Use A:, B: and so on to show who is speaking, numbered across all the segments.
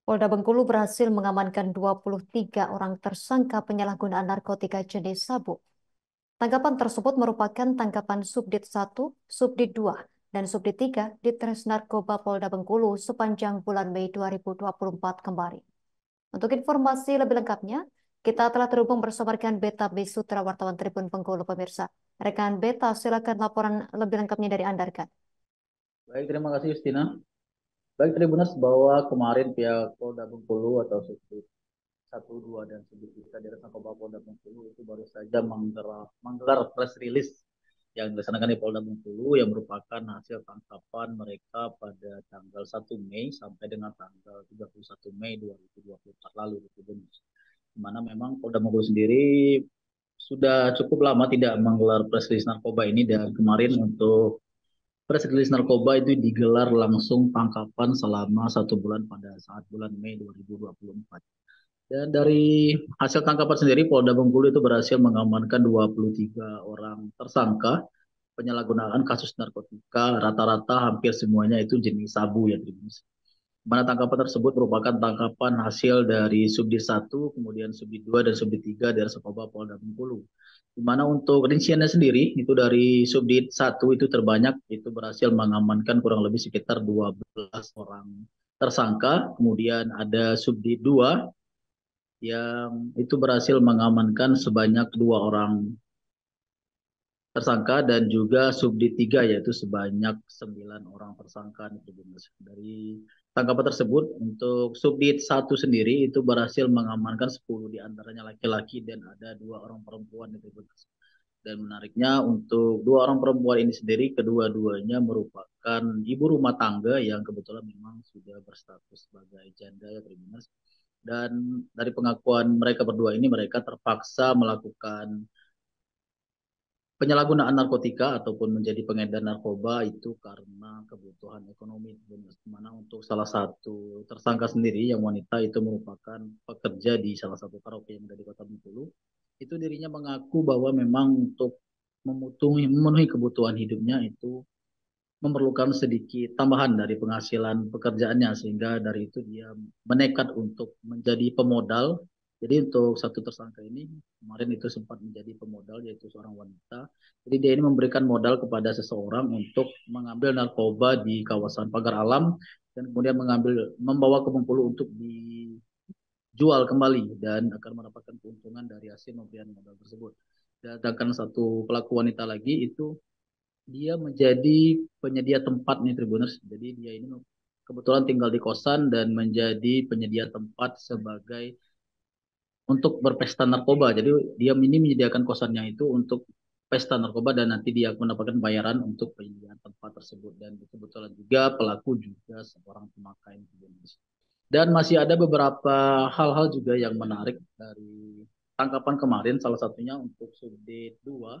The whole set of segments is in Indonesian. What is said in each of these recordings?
A: Polda Bengkulu berhasil mengamankan 23 orang tersangka penyalahgunaan narkotika jenis sabu. Tangkapan tersebut merupakan tangkapan Subdit 1, Subdit 2, dan Subdit 3 di Tres Narkoba Polda Bengkulu sepanjang bulan Mei 2024 kemarin. Untuk informasi lebih lengkapnya, kita telah terhubung bersama rekan Beta Bisutra wartawan Tribun Bengkulu pemirsa. Rekan Beta, silakan laporan lebih lengkapnya dari Anda, rekan.
B: Baik, terima kasih Justina. Baik, Tribuners, bahwa kemarin pihak Polda Bengkulu atau Subdit 1, 2, dan Subdit 3 di Narkoba Polda Bengkulu itu baru saja menggelar press release yang dilaksanakan di Polda Bengkulu yang merupakan hasil tangkapan mereka pada tanggal 1 Mei sampai dengan tanggal 31 Mei 2024 lalu. Di mana memang Polda Bengkulu sendiri sudah cukup lama tidak menggelar press release narkoba ini, dan kemarin untuk press release narkoba itu digelar langsung tangkapan selama 1 bulan pada saat bulan Mei 2024. Dan dari hasil tangkapan sendiri, Polda Bengkulu itu berhasil mengamankan 23 orang tersangka penyalahgunaan kasus narkotika, rata-rata hampir semuanya itu jenis sabu ya. Mana tangkapan tersebut merupakan tangkapan hasil dari Subdit 1, kemudian Subdit 2, dan Subdit 3 dari Narkoba Polda Bengkulu. Di mana untuk rinciannya sendiri, itu dari Subdit 1 itu terbanyak, itu berhasil mengamankan kurang lebih sekitar 12 orang tersangka. Kemudian ada Subdit 2 yang itu berhasil mengamankan sebanyak 2 orang tersangka, dan juga Subdit 3 yaitu sebanyak 9 orang tersangka. Dari tangkapan tersebut, untuk Subdit 1 sendiri itu berhasil mengamankan 10 diantaranya laki-laki dan ada 2 orang perempuan. Dan menariknya, untuk 2 orang perempuan ini sendiri kedua-duanya merupakan ibu rumah tangga yang kebetulan memang sudah berstatus sebagai janda ya, Tribuners. Dan dari pengakuan mereka berdua ini, mereka terpaksa melakukan penyalahgunaan narkotika ataupun menjadi pengedar narkoba itu karena kebutuhan ekonomi. Di mana untuk salah satu tersangka sendiri yang wanita itu merupakan pekerja di salah satu karaoke yang ada di Kota Bengkulu. Itu dirinya mengaku bahwa memang untuk memenuhi kebutuhan hidupnya itu memerlukan sedikit tambahan dari penghasilan pekerjaannya, sehingga dari itu dia menekat untuk menjadi pemodal. Jadi untuk satu tersangka ini kemarin itu sempat menjadi pemodal, yaitu seorang wanita. Jadi dia ini memberikan modal kepada seseorang untuk mengambil narkoba di kawasan Pagar Alam dan kemudian membawa ke Bengkulu untuk dijual kembali dan akan mendapatkan keuntungan dari hasil pemberian modal tersebut. Dan sedangkan satu pelaku wanita lagi itu dia menjadi penyedia tempat nih, Tribuners. Jadi dia ini kebetulan tinggal di kosan dan menjadi penyedia tempat sebagai untuk berpesta narkoba. Jadi dia ini menyediakan kosannya itu untuk pesta narkoba dan nanti dia mendapatkan bayaran untuk penyediaan tempat tersebut. Dan kebetulan juga pelaku juga seorang pemakai. Dan masih ada beberapa hal-hal juga yang menarik dari tangkapan kemarin, salah satunya untuk Subdit 2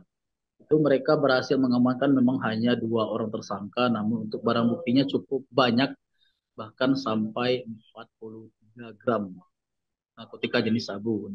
B: itu mereka berhasil mengamankan memang hanya 2 orang tersangka, namun untuk barang buktinya cukup banyak, bahkan sampai 43 gram narkotika jenis sabu.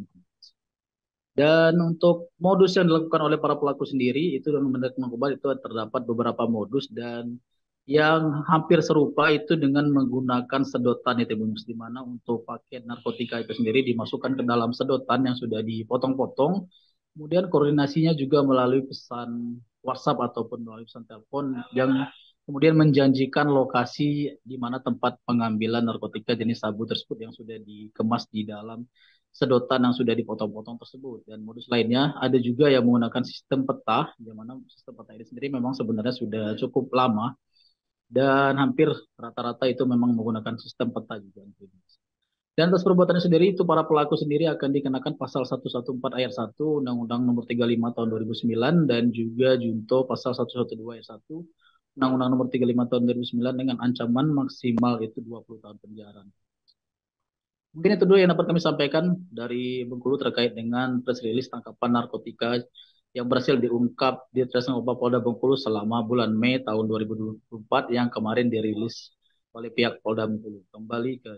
B: Dan untuk modus yang dilakukan oleh para pelaku sendiri itu dalam mendadak narkoba itu terdapat beberapa modus, dan yang hampir serupa itu dengan menggunakan sedotan itu, di mana untuk paket narkotika itu sendiri dimasukkan ke dalam sedotan yang sudah dipotong-potong. Kemudian koordinasinya juga melalui pesan WhatsApp ataupun melalui pesan telepon yang kemudian menjanjikan lokasi di mana tempat pengambilan narkotika jenis sabu tersebut yang sudah dikemas di dalam sedotan yang sudah dipotong-potong tersebut. Dan modus lainnya ada juga yang menggunakan sistem peta, di mana sistem peta ini sendiri memang sebenarnya sudah cukup lama dan hampir rata-rata itu memang menggunakan sistem peta juga. Dan atas perbuatannya sendiri itu para pelaku sendiri akan dikenakan pasal 114 ayat 1 Undang-Undang Nomor 35 tahun 2009 dan juga junto pasal 112 ayat 1 Undang-Undang Nomor 35 tahun 2009 dengan ancaman maksimal itu 20 tahun penjara. Mungkin itu dulu yang dapat kami sampaikan dari Bengkulu terkait dengan press release tangkapan narkotika yang berhasil diungkap di Tres Narkoba Polda Bengkulu selama bulan Mei tahun 2024 yang kemarin dirilis oleh pihak Polda Bengkulu. Kembali ke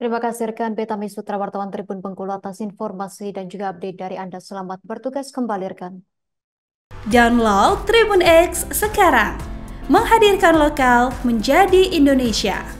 A: Terima kasih rekan Beta Misutra wartawan Tribun Bengkulu atas informasi dan juga update dari Anda. Selamat bertugas kembali rekan.
C: Download Tribun X sekarang, menghadirkan lokal menjadi Indonesia.